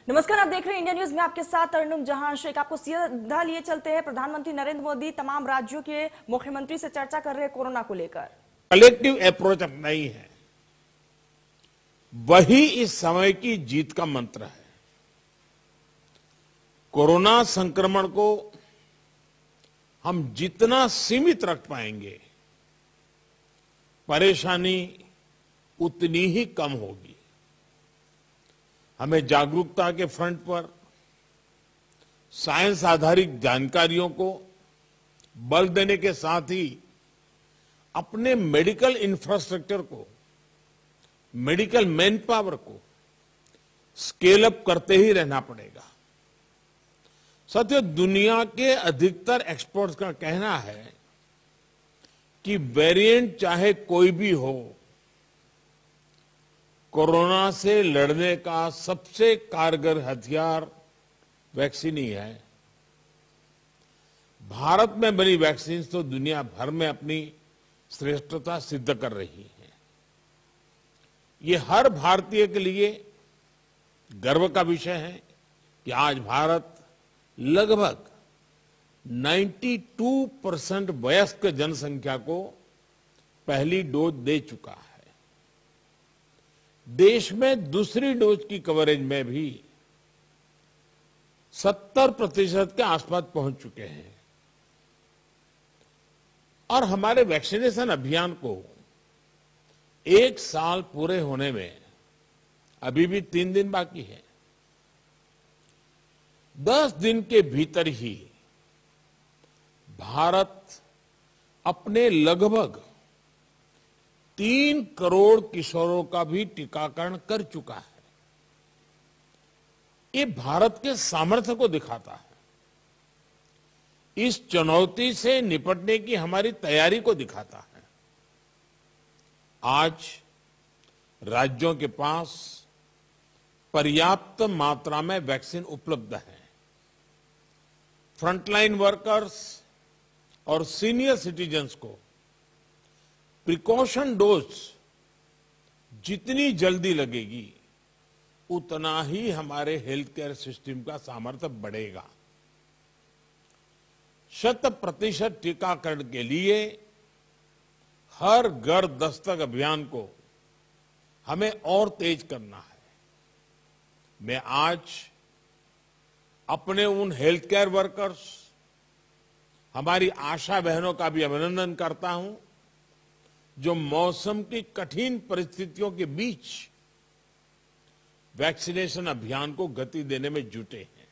नमस्कार, आप देख रहे हैं इंडिया न्यूज में आपके साथ अर्नुम जहां शेख। आपको सीधा लिए चलते हैं। प्रधानमंत्री नरेंद्र मोदी तमाम राज्यों के मुख्यमंत्री से चर्चा कर रहे हैं कोरोना को लेकर। कलेक्टिव अप्रोच अपनाई है, वही इस समय की जीत का मंत्र है। कोरोना संक्रमण को हम जितना सीमित रख पाएंगे, परेशानी उतनी ही कम होगी। हमें जागरूकता के फ्रंट पर साइंस आधारित जानकारियों को बल देने के साथ ही अपने मेडिकल इंफ्रास्ट्रक्चर को, मेडिकल मैन पावर को स्केल अप करते ही रहना पड़ेगा। साथियों, दुनिया के अधिकतर एक्सपर्ट्स का कहना है कि वेरिएंट चाहे कोई भी हो, कोरोना से लड़ने का सबसे कारगर हथियार वैक्सीन ही है। भारत में बनी वैक्सीन तो दुनिया भर में अपनी श्रेष्ठता सिद्ध कर रही है। ये हर भारतीय के लिए गर्व का विषय है कि आज भारत लगभग 92% वयस्क जनसंख्या को पहली डोज दे चुका है। देश में दूसरी डोज की कवरेज में भी 70% के आसपास पहुंच चुके हैं। और हमारे वैक्सीनेशन अभियान को 1 साल पूरे होने में अभी भी 3 दिन बाकी है। 10 दिन के भीतर ही भारत अपने लगभग 3 करोड़ किशोरों का भी टीकाकरण कर चुका है। ये भारत के सामर्थ्य को दिखाता है, इस चुनौती से निपटने की हमारी तैयारी को दिखाता है। आज राज्यों के पास पर्याप्त मात्रा में वैक्सीन उपलब्ध है। फ्रंटलाइन वर्कर्स और सीनियर सिटीजन्स को प्रिकॉशन डोज जितनी जल्दी लगेगी, उतना ही हमारे हेल्थ केयर सिस्टम का सामर्थ्य बढ़ेगा। 100% टीकाकरण के लिए हर घर दस्तक अभियान को हमें और तेज करना है। मैं आज अपने उन हेल्थ केयर वर्कर्स, हमारी आशा बहनों का भी अभिनंदन करता हूं, जो मौसम की कठिन परिस्थितियों के बीच वैक्सीनेशन अभियान को गति देने में जुटे हैं।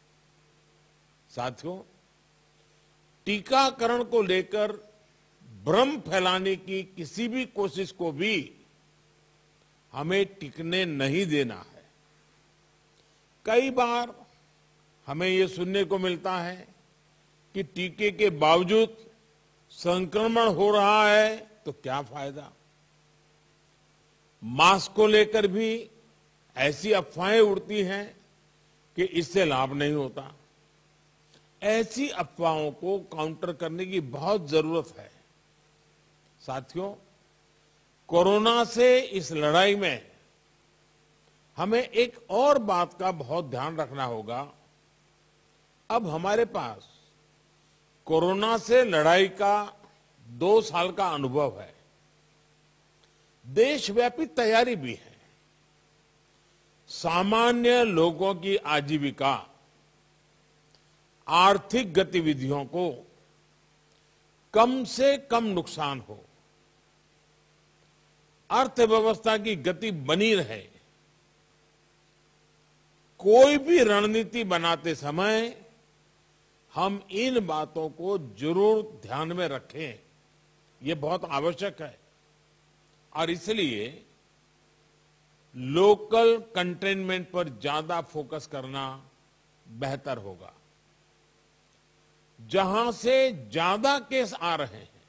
साथियों, टीकाकरण को लेकर भ्रम फैलाने की किसी भी कोशिश को भी हमें टिकने नहीं देना है। कई बार हमें यह सुनने को मिलता है कि टीके के बावजूद संक्रमण हो रहा है तो क्या फायदा। मास्क को लेकर भी ऐसी अफवाहें उड़ती हैं कि इससे लाभ नहीं होता। ऐसी अफवाहों को काउंटर करने की बहुत जरूरत है। साथियों, कोरोना से इस लड़ाई में हमें एक और बात का बहुत ध्यान रखना होगा। अब हमारे पास कोरोना से लड़ाई का 2 साल का अनुभव है। देशव्यापी तैयारी भी है। सामान्य लोगों की आजीविका, आर्थिक गतिविधियों को कम से कम नुकसान हो, अर्थव्यवस्था की गति बनी रहे, कोई भी रणनीति बनाते समय हम इन बातों को जरूर ध्यान में रखें। ये बहुत आवश्यक है। और इसलिए लोकल कंटेनमेंट पर ज्यादा फोकस करना बेहतर होगा। जहां से ज्यादा केस आ रहे हैं,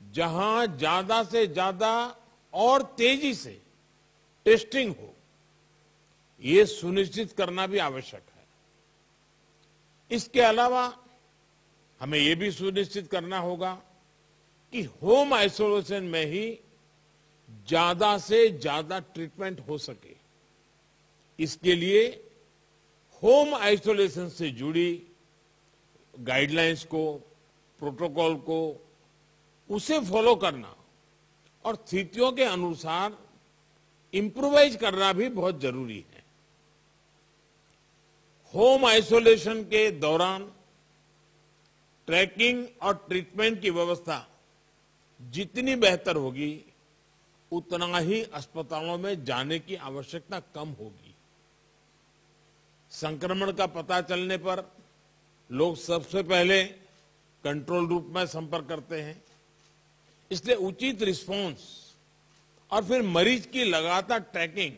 जहां ज्यादा से ज्यादा और तेजी से टेस्टिंग हो, ये सुनिश्चित करना भी आवश्यक है। इसके अलावा हमें यह भी सुनिश्चित करना होगा कि होम आइसोलेशन में ही ज्यादा से ज्यादा ट्रीटमेंट हो सके। इसके लिए होम आइसोलेशन से जुड़ी गाइडलाइंस को, प्रोटोकॉल को, उसे फॉलो करना और स्थितियों के अनुसार इम्प्रोवाइज करना भी बहुत जरूरी है। होम आइसोलेशन के दौरान ट्रैकिंग और ट्रीटमेंट की व्यवस्था जितनी बेहतर होगी, उतना ही अस्पतालों में जाने की आवश्यकता कम होगी। संक्रमण का पता चलने पर लोग सबसे पहले कंट्रोल रूम में संपर्क करते हैं, इसलिए उचित रिस्पांस और फिर मरीज की लगातार ट्रैकिंग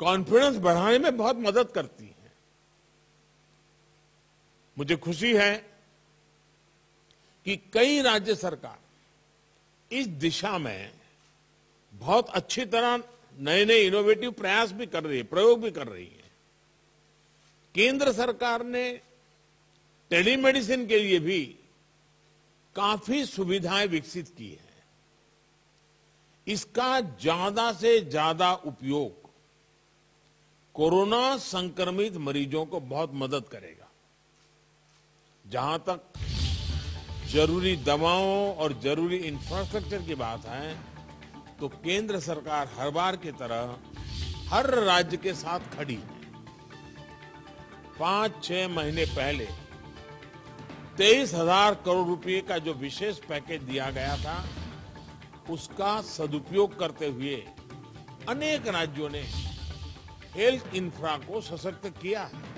कॉन्फिडेंस बढ़ाने में बहुत मदद करती है। मुझे खुशी है कि कई राज्य सरकार इस दिशा में बहुत अच्छी तरह नए नए इनोवेटिव प्रयास भी कर रही है, प्रयोग भी कर रही है। केंद्र सरकार ने टेलीमेडिसिन के लिए भी काफी सुविधाएं विकसित की है। इसका ज्यादा से ज्यादा उपयोग कोरोना संक्रमित मरीजों को बहुत मदद करेगा। जहां तक जरूरी दवाओं और जरूरी इंफ्रास्ट्रक्चर की बात है, तो केंद्र सरकार हर बार की तरह हर राज्य के साथ खड़ी है। 5-6 महीने पहले 23,000 करोड़ रुपए का जो विशेष पैकेज दिया गया था, उसका सदुपयोग करते हुए अनेक राज्यों ने हेल्थ इंफ्रा को सशक्त किया है।